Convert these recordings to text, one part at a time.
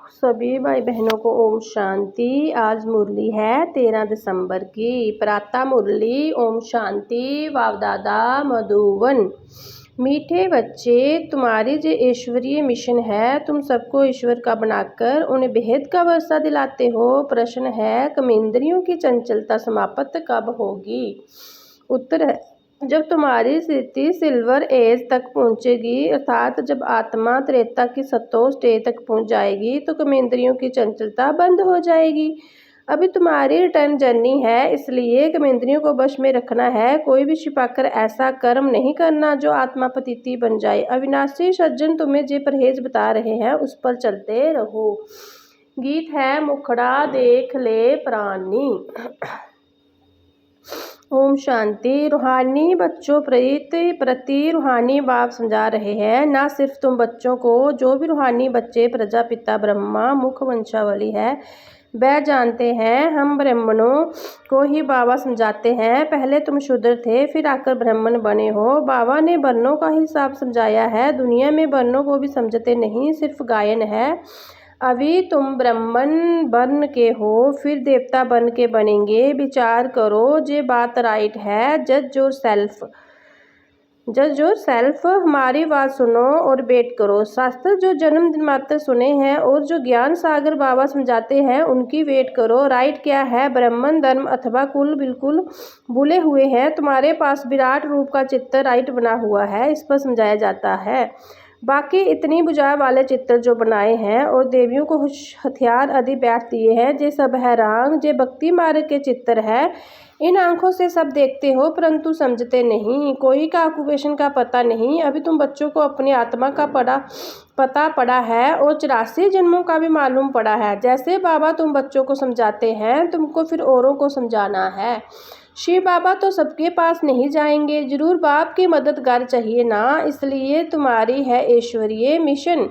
सभी भाई बहनों को ओम शांति। आज मुरली है 13 दिसंबर की। प्रातः मुरली। ओम शांति। वावदादा मधुवन। मीठे बच्चे, तुम्हारी जो ईश्वरीय मिशन है, तुम सबको ईश्वर का बनाकर उन्हें बेहद का वर्षा दिलाते हो। प्रश्न है, कर्मेंद्रियों की चंचलता समाप्त कब होगी? उत्तर है, जब तुम्हारी स्थिति सिल्वर एज तक पहुंचेगी, अर्थात जब आत्मा त्रेता की सतो स्टेज तक पहुंच जाएगी, तो कर्मेंद्रियों की चंचलता बंद हो जाएगी। अभी तुम्हारी रिटर्न जर्नी है, इसलिए कर्मेंद्रियों को वश में रखना है। कोई भी छिपाकर ऐसा कर्म नहीं करना जो आत्मा पतिति बन जाए। अविनाशी सज्जन तुम्हें जो परहेज बता रहे हैं उस पर चलते रहो। गीत है मुखड़ा देख ले प्राणी। ओम शांति। रूहानी बच्चों प्रति रूहानी बाप समझा रहे हैं। ना सिर्फ तुम बच्चों को, जो भी रूहानी बच्चे प्रजापिता ब्रह्मा मुख वंशावली है वह जानते हैं। हम ब्राह्मणों को ही बाबा समझाते हैं। पहले तुम शूद्र थे, फिर आकर ब्राह्मण बने हो। बाबा ने वर्णों का हिसाब समझाया है। दुनिया में वर्णों को भी समझते नहीं, सिर्फ गायन है। अभी तुम ब्राह्मण बन के हो, फिर देवता बन के बनेंगे। विचार करो, जे बात राइट है। जज योर सेल्फ। हमारी बात सुनो और वेट करो। शास्त्र जो जन्म दिन मात्र सुने हैं और जो ज्ञान सागर बाबा समझाते हैं उनकी वेट करो। राइट क्या है? ब्राह्मण धर्म अथवा कुल बिल्कुल भूले हुए हैं। तुम्हारे पास विराट रूप का चित्र राइट बना हुआ है, इस पर समझाया जाता है। बाकी इतनी बुझाव वाले चित्र जो बनाए हैं और देवियों को हथियार आदि बैठ दिए हैं, ये सब है रांग। जे भक्ति मार्ग के चित्र है। इन आंखों से सब देखते हो परंतु समझते नहीं। कोई का ऑक्यूपेशन का पता नहीं। अभी तुम बच्चों को अपनी आत्मा का पता पड़ा है और 84 जन्मों का भी मालूम पड़ा है। जैसे बाबा तुम बच्चों को समझाते हैं, तुमको फिर औरों को समझाना है। शिव बाबा तो सबके पास नहीं जाएंगे, जरूर बाप की मददगार चाहिए ना। इसलिए तुम्हारी है ईश्वरीय मिशन।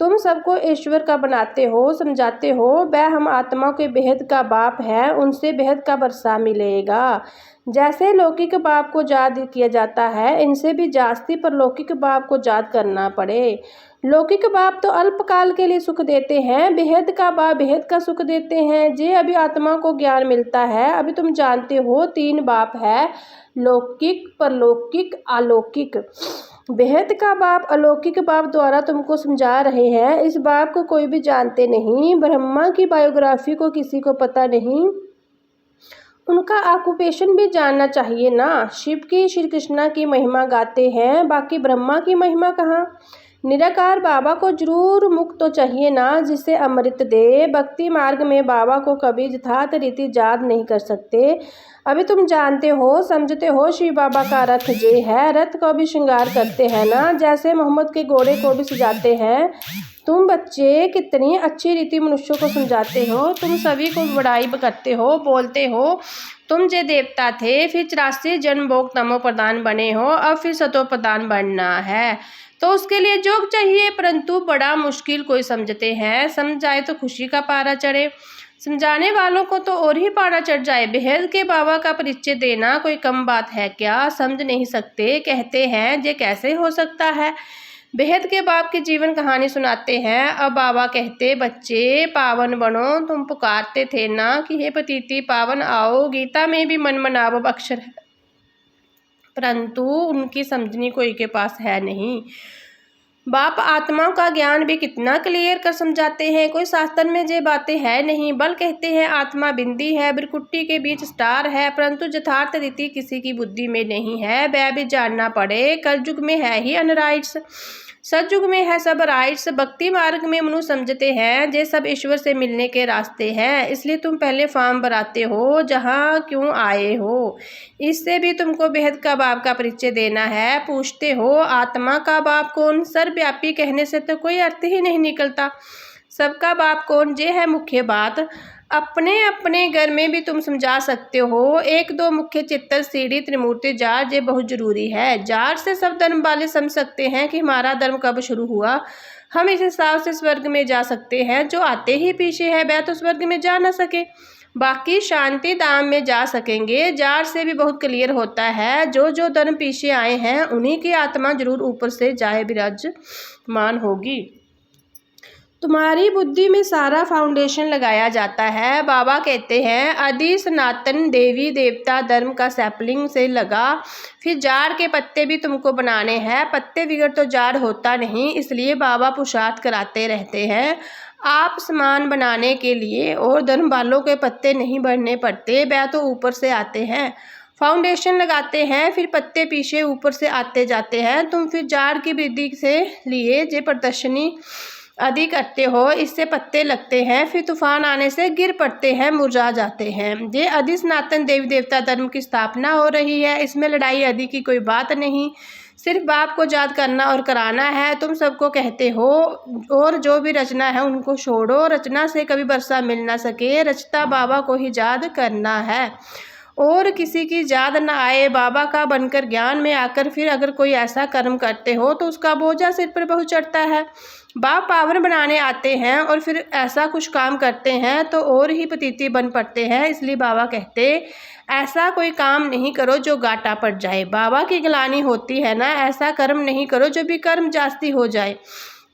तुम सबको ईश्वर का बनाते हो, समझाते हो। वह हम आत्मा के बेहद का बाप है, उनसे बेहद का वर्षा मिलेगा। जैसे लौकिक बाप को याद किया जाता है, इनसे भी जास्ती पर लौकिक बाप को याद करना पड़े। लौकिक बाप तो अल्पकाल के लिए सुख देते हैं, बेहद का बाप बेहद का सुख देते हैं। जे अभी आत्मा को ज्ञान मिलता है। अभी तुम जानते हो 3 बाप है, लौकिक, परलौकिक, अलौकिक। बेहद का बाप अलौकिक बाप द्वारा तुमको समझा रहे हैं। इस बाप को कोई भी जानते नहीं। ब्रह्मा की बायोग्राफी को किसी को पता नहीं, उनका ऑक्यूपेशन भी जानना चाहिए ना। शिव की श्री कृष्णा की महिमा गाते हैं, बाकी ब्रह्मा की महिमा कहाँ? निराकार बाबा को जरूर मुख तो चाहिए ना, जिसे अमृत दे। भक्ति मार्ग में बाबा को कभी यथार्थ रीति याद नहीं कर सकते। अभी तुम जानते हो, समझते हो, शिव बाबा का रथ जे है, रथ को भी श्रृंगार करते हैं ना, जैसे मोहम्मद के घोड़े को भी सजाते हैं। तुम बच्चे कितनी अच्छी रीति मनुष्यों को समझाते हो। तुम सभी को बड़ाई करते हो, बोलते हो तुम जे देवता थे, फिर 84 जन्म भोग तमो प्रधान बने हो, अब फिर सतो प्रधान बनना है। तो उसके लिए जोग चाहिए, परंतु बड़ा मुश्किल। कोई समझते हैं, समझ जाए तो खुशी का पारा चढ़े, समझाने वालों को तो और ही पारा चढ़ जाए। बेहद के बाबा का परिचय देना कोई कम बात है क्या? समझ नहीं सकते, कहते हैं ये कैसे हो सकता है। बेहद के बाप की जीवन कहानी सुनाते हैं। अब बाबा कहते, बच्चे पावन बनो। तुम पुकारते थे ना कि हे पतिति पावन आओ। गीता में भी मन मनाव अक्षर है, परंतु उनकी समझनी कोई के पास है नहीं। बाप आत्माओं का ज्ञान भी कितना क्लियर कर समझाते हैं। कोई शास्त्र में ये बातें है नहीं, बल कहते हैं आत्मा बिंदी है, बिरकुट्टी के बीच स्टार है, परंतु यथार्थ रीति किसी की बुद्धि में नहीं है। वह भी जानना पड़े। कलयुग में है ही अनराइट्स, सतयुग में है सब राइट्स। भक्ति मार्ग में मनुष्य समझते हैं ये सब ईश्वर से मिलने के रास्ते हैं। इसलिए तुम पहले फॉर्म भराते हो, जहाँ क्यों आए हो। इससे भी तुमको बेहद का बाप का परिचय देना है। पूछते हो आत्मा का बाप कौन? सर्वव्यापी कहने से तो कोई अर्थ ही नहीं निकलता। सबका बाप कौन, ये है मुख्य बात। अपने अपने घर में भी तुम समझा सकते हो। 1-2 मुख्य चित्तर, सीढ़ी, त्रिमूर्ति, जार, ये बहुत जरूरी है। जार से सब धर्म वाले समझ सकते हैं कि हमारा धर्म कब शुरू हुआ। हम इस हिसाब से स्वर्ग में जा सकते हैं। जो आते ही पीछे है वह तो स्वर्ग में जा न सके, बाकी शांति धाम में जा सकेंगे। जार से भी बहुत क्लियर होता है, जो जो धर्म पीछे आए हैं उन्हीं की आत्मा जरूर ऊपर से जाए विराजमान होगी। तुम्हारी बुद्धि में सारा फाउंडेशन लगाया जाता है। बाबा कहते हैं आदि सनातन देवी देवता धर्म का सैपलिंग से लगा, फिर जाड़ के पत्ते भी तुमको बनाने हैं। पत्ते बगैर तो जाड़ होता नहीं, इसलिए बाबा पुरुषार्थ कराते रहते हैं आप सामान बनाने के लिए। और धर्म वालों के पत्ते नहीं बढ़ने पड़ते, वह तो ऊपर से आते हैं। फाउंडेशन लगाते हैं, फिर पत्ते पीछे ऊपर से आते जाते हैं। तुम फिर जाड़ की वृद्धि से लिए जे प्रदर्शनी आदि करते हो, इससे पत्ते लगते हैं, फिर तूफान आने से गिर पड़ते हैं, मुरझा जाते हैं। ये आदि सनातन देवी देवता धर्म की स्थापना हो रही है, इसमें लड़ाई आदि की कोई बात नहीं, सिर्फ बाप को याद करना और कराना है। तुम सबको कहते हो और जो भी रचना है उनको छोड़ो, रचना से कभी वर्षा मिल ना सके, रचता बाबा को ही याद करना है और किसी की याद न आए। बाबा का बनकर ज्ञान में आकर फिर अगर कोई ऐसा कर्म करते हो तो उसका बोझा सिर पर बहुत चढ़ता है। बाप पावन बनाने आते हैं और फिर ऐसा कुछ काम करते हैं तो और ही पतिती बन पड़ते हैं। इसलिए बाबा कहते ऐसा कोई काम नहीं करो जो घाटा पड़ जाए। बाबा की गिलानी होती है ना, ऐसा कर्म नहीं करो जो भी कर्म जास्ती हो जाए।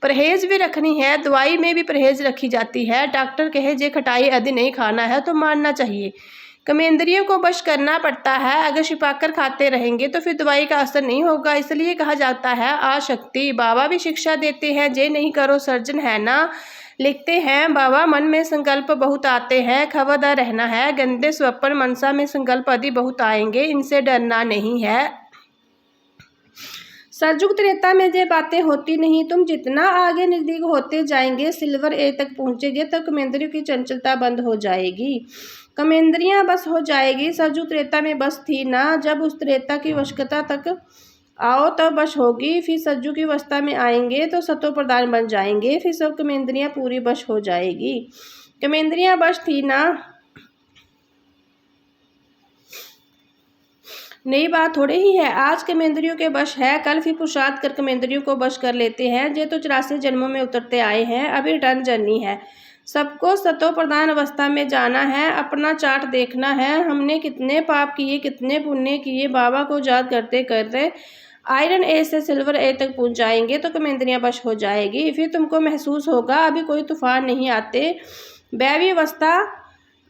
परहेज भी रखनी है, दवाई में भी परहेज रखी जाती है। डॉक्टर कहे जे खटाई आदि नहीं खाना है तो मानना चाहिए। कमेंद्रियों को वश करना पड़ता है, अगर छिपाकर खाते रहेंगे तो फिर दवाई का असर नहीं होगा, इसलिए कहा जाता है आशक्ति। बाबा भी शिक्षा देते हैं जे नहीं करो सर्जन है ना। लिखते हैं बाबा मन में संकल्प बहुत आते हैं, खबरदार रहना है। गंदे स्वप्न मनसा में संकल्प आदि बहुत आएंगे, इनसे डरना नहीं है। सतयुग त्रेता में ये बातें होती नहीं। तुम जितना आगे नजदीक होते जाएंगे, सिल्वर ए तक पहुंचेंगे, तब कमेंद्रियों की चंचलता बंद हो जाएगी, कमेंद्रियां बस हो जाएगी। सतयुग त्रेता में बस थी ना, जब उस त्रेता की वशकता तक आओ तब बश होगी। फिर सज्जू की अवस्था में आएंगे तो सतो प्रधान बन जाएंगे, फिर सब कमेंद्रियां पूरी बश हो जाएगी। कमेंद्रियां बश थी ना, नई बात थोड़ी ही है। आज कमेंद्रियों के वश है, कल फिर पुरुषार्थ कर कमेंद्रियों को वश कर लेते हैं। ये तो 84 जन्मों में उतरते आए हैं, अभी रिटर्न जर्नी है। सबको सतो प्रधान अवस्था में जाना है, अपना चार्ट देखना है, हमने कितने पाप किए कितने पुण्य किए। बाबा को याद करते करते आयरन ए से सिल्वर ए तक पहुंच जाएंगे तो कमेंद्रियां वश हो जाएगी। फिर तुमको महसूस होगा अभी कोई तूफान नहीं आते, दैवी अवस्था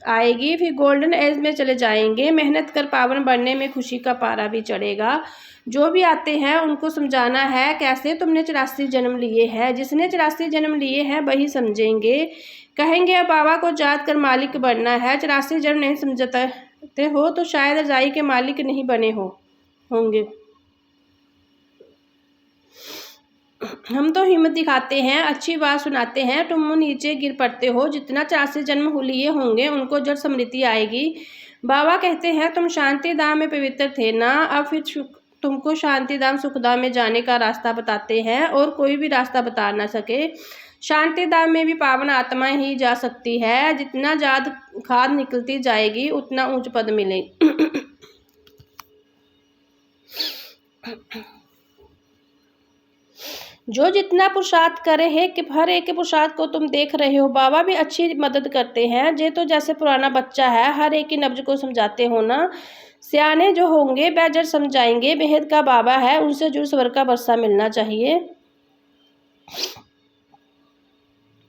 आएगी, फिर गोल्डन एज में चले जाएंगे। मेहनत कर पावन बनने में खुशी का पारा भी चढ़ेगा। जो भी आते हैं उनको समझाना है कैसे तुमने 84 जन्म लिए हैं। जिसने 84 जन्म लिए हैं वही समझेंगे, कहेंगे अब बाबा को याद कर मालिक बनना है। 84 जन्म नहीं समझते हो तो शायद रजाई के मालिक नहीं बने होंगे। हम तो हिम्मत दिखाते हैं, अच्छी बात सुनाते हैं, तुम नीचे गिर पड़ते हो। जितना 84 जन्म लिए होंगे उनको जब स्मृति आएगी। बाबा कहते हैं तुम शांति धाम में पवित्र थे ना, अब फिर तुमको शांति धाम सुखधाम में जाने का रास्ता बताते हैं और कोई भी रास्ता बता ना सके। शांति धाम में भी पावन आत्मा ही जा सकती है। जितना ज्यादा खाद निकलती जाएगी उतना ऊंच पद मिले। जो जितना पुरुषार्थ करे है कि हर एक के पुरुषार्थ को तुम देख रहे हो। बाबा भी अच्छी मदद करते हैं, जे तो जैसे पुराना बच्चा है, हर एक की नब्ज को समझाते हो ना। सियाने जो होंगे बेजर समझाएंगे, बेहद का बाबा है, उनसे जुड़ स्वर्ग का वर्षा मिलना चाहिए।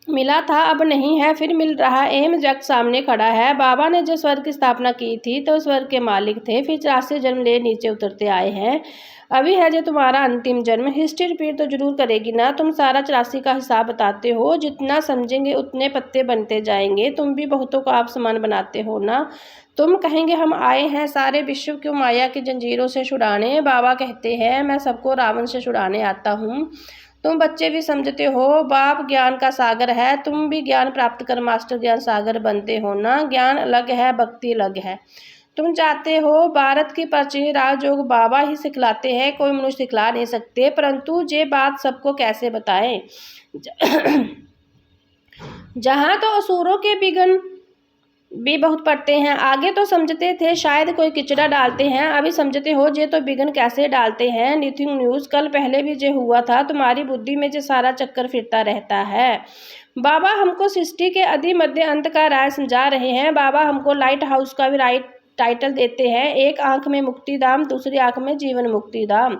मिला था अब नहीं है, फिर मिल रहा। एम जग सामने खड़ा है। बाबा ने जो स्वर्ग की स्थापना की थी तो स्वर्ग के मालिक थे, फिर 84 जन्म ले नीचे उतरते आए हैं। अभी है जो तुम्हारा अंतिम जन्म। हिस्ट्री रिपीट तो जरूर करेगी ना। तुम सारा 84 का हिसाब बताते हो, जितना समझेंगे उतने पत्ते बनते जाएंगे। तुम भी बहुतों को आप समान बनाते हो ना। तुम कहेंगे हम आए हैं सारे विश्व को माया की जंजीरों से छुड़ाने। बाबा कहते हैं मैं सबको रावण से छुड़ाने आता हूँ। तुम बच्चे भी समझते हो बाप ज्ञान का सागर है, तुम भी ज्ञान प्राप्त कर मास्टर ज्ञान सागर बनते हो ना। ज्ञान अलग है, भक्ति अलग है। तुम चाहते हो भारत की प्राचीन राजयोग बाबा ही सिखलाते हैं, कोई मनुष्य सिखला नहीं सकते। परंतु ये बात सबको कैसे बताएं। जहाँ तो असुरों के विघ्न भी बहुत पड़ते हैं। आगे तो समझते थे शायद कोई किचड़ा डालते हैं, अभी समझते हो जे तो विघ्न कैसे डालते हैं। न्यूथिंग न्यूज़ कल पहले भी जे हुआ था, तुम्हारी बुद्धि में जो सारा चक्कर फिरता रहता है। बाबा हमको सृष्टि के आदि मध्य अंत का राय समझा रहे हैं। बाबा हमको लाइट हाउस का भी राइट टाइटल देते हैं, एक आंख में मुक्ति धाम, दूसरी आंख में जीवन मुक्ति धाम।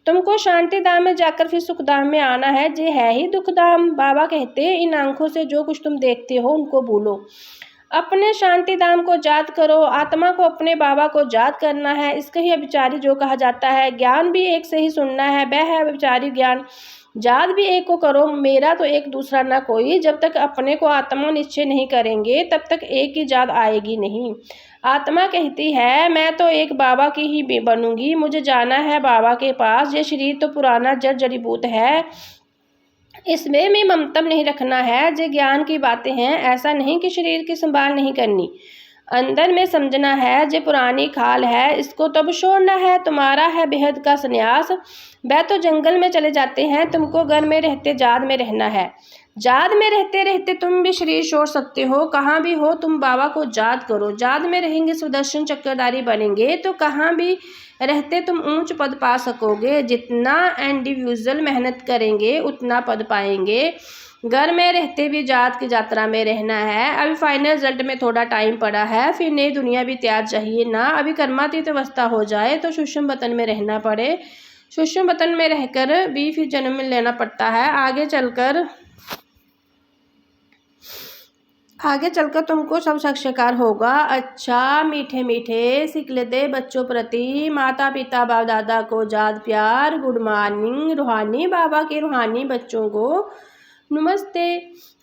तुमको शांति धाम में जाकर फिर सुख धाम में आना है, जे है ही दुख धाम। बाबा कहते हैं इन आंखों से जो कुछ तुम देखते हो उनको भूलो, अपने शांति धाम को याद करो। आत्मा को अपने बाबा को याद करना है, इसका ही अभिचारी जो कहा जाता है। ज्ञान भी एक से ही सुनना है, वह है अभिचारी ज्ञान। याद भी एक को करो, मेरा तो एक दूसरा ना कोई। जब तक अपने को आत्मा निश्चय नहीं करेंगे तब तक एक की याद आएगी नहीं। आत्मा कहती है मैं तो एक बाबा की ही बनूंगी, मुझे जाना है बाबा के पास। ये शरीर तो पुराना जड़ जड़ीबूत है, इसमें में ममतम नहीं रखना है। जो ज्ञान की बातें हैं, ऐसा नहीं कि शरीर की संभाल नहीं करनी, अंदर में समझना है। जो पुरानी खाल है इसको तब छोड़ना है। तुम्हारा है बेहद का संन्यास, वह तो जंगल में चले जाते हैं, तुमको घर में रहते याद में रहना है। याद में रहते रहते तुम भी शरीर छोड़ सकते हो, कहाँ भी हो तुम बाबा को याद करो। याद में रहेंगे सुदर्शन चक्रधारी बनेंगे तो कहाँ भी रहते तुम ऊंच पद पा सकोगे। जितना इंडिविजुअल मेहनत करेंगे उतना पद पाएंगे। घर में रहते भी जात की यात्रा में रहना है। अभी फाइनल रिजल्ट में थोड़ा टाइम पड़ा है, फिर नई दुनिया भी तैयार चाहिए ना। अभी कर्मातीत अवस्था हो जाए तो सूक्ष्म वतन में रहना पड़े, सूक्ष्म वतन में रहकर भी फिर जन्म लेना पड़ता है। आगे चलकर तुमको सब साक्षात्कार होगा। अच्छा मीठे मीठे सिकलते बच्चों प्रति माता पिता बाप दादा को याद प्यार। गुड मॉर्निंग रूहानी बाबा के रूहानी बच्चों को नमस्ते।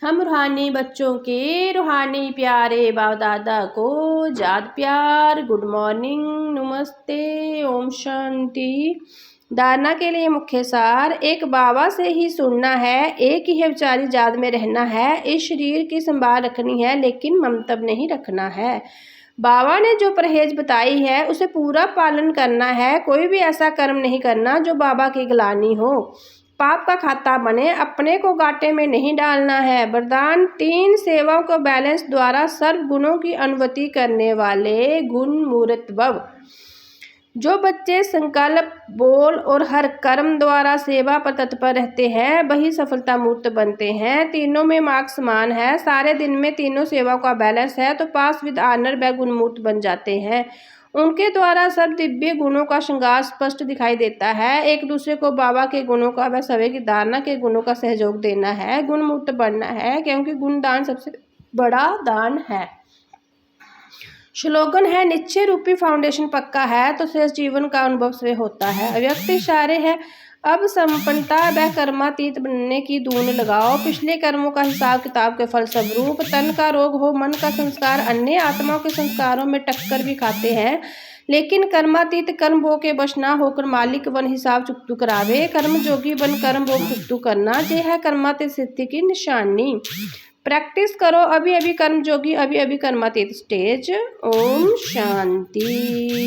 हम रूहानी बच्चों के रूहानी प्यारे बाप दादा को याद प्यार। गुड मॉर्निंग नमस्ते ओम शांति। धारणा के लिए मुख्य सार, एक बाबा से ही सुनना है, एक ही विचारी याद में रहना है। इस शरीर की संभाल रखनी है लेकिन ममतब नहीं रखना है। बाबा ने जो परहेज बताई है उसे पूरा पालन करना है। कोई भी ऐसा कर्म नहीं करना जो बाबा की गिलानी हो, पाप का खाता बने। अपने को घाटे में नहीं डालना है। वरदान 3 सेवाओं को बैलेंस द्वारा सर्व गुणों की अनुमति करने वाले गुण मूर्त भव। जो बच्चे संकल्प बोल और हर कर्म द्वारा सेवा पर तत्पर रहते हैं वही सफलता मूर्त बनते हैं। तीनों में मार्क्स समान है, सारे दिन में तीनों सेवाओं का बैलेंस है तो पास विद आनर व गुणमूर्त बन जाते हैं। उनके द्वारा सब दिव्य गुणों का श्रृंगार स्पष्ट दिखाई देता है। एक दूसरे को बाबा के गुणों का व सभी की धारणा के गुणों का सहयोग देना है, गुणमूर्त बनना है, क्योंकि गुणदान सबसे बड़ा दान है। श्लोगन है निश्चय रूपी फाउंडेशन पक्का है तो शेष जीवन का अनुभव स्वयं होता है। अव्यक्त इशारे है अब संपन्नता व कर्मातीत बनने की धून लगाओ। पिछले कर्मों का हिसाब किताब के फल स्वरूप तन का रोग हो, मन का संस्कार अन्य आत्माओं के संस्कारों में टक्कर भी खाते हैं, लेकिन कर्मातीत कर्म भोग के वश ना होकर मालिक वन हिसाब चुकतू करावे। कर्म जोगी बन कर्म भोग चुकतू करना, ये है कर्मातीत सिद्धि की निशानी। प्रैक्टिस करो अभी अभी कर्म जोगी, अभी अभी कर्मातीत स्टेज। ओम शांति।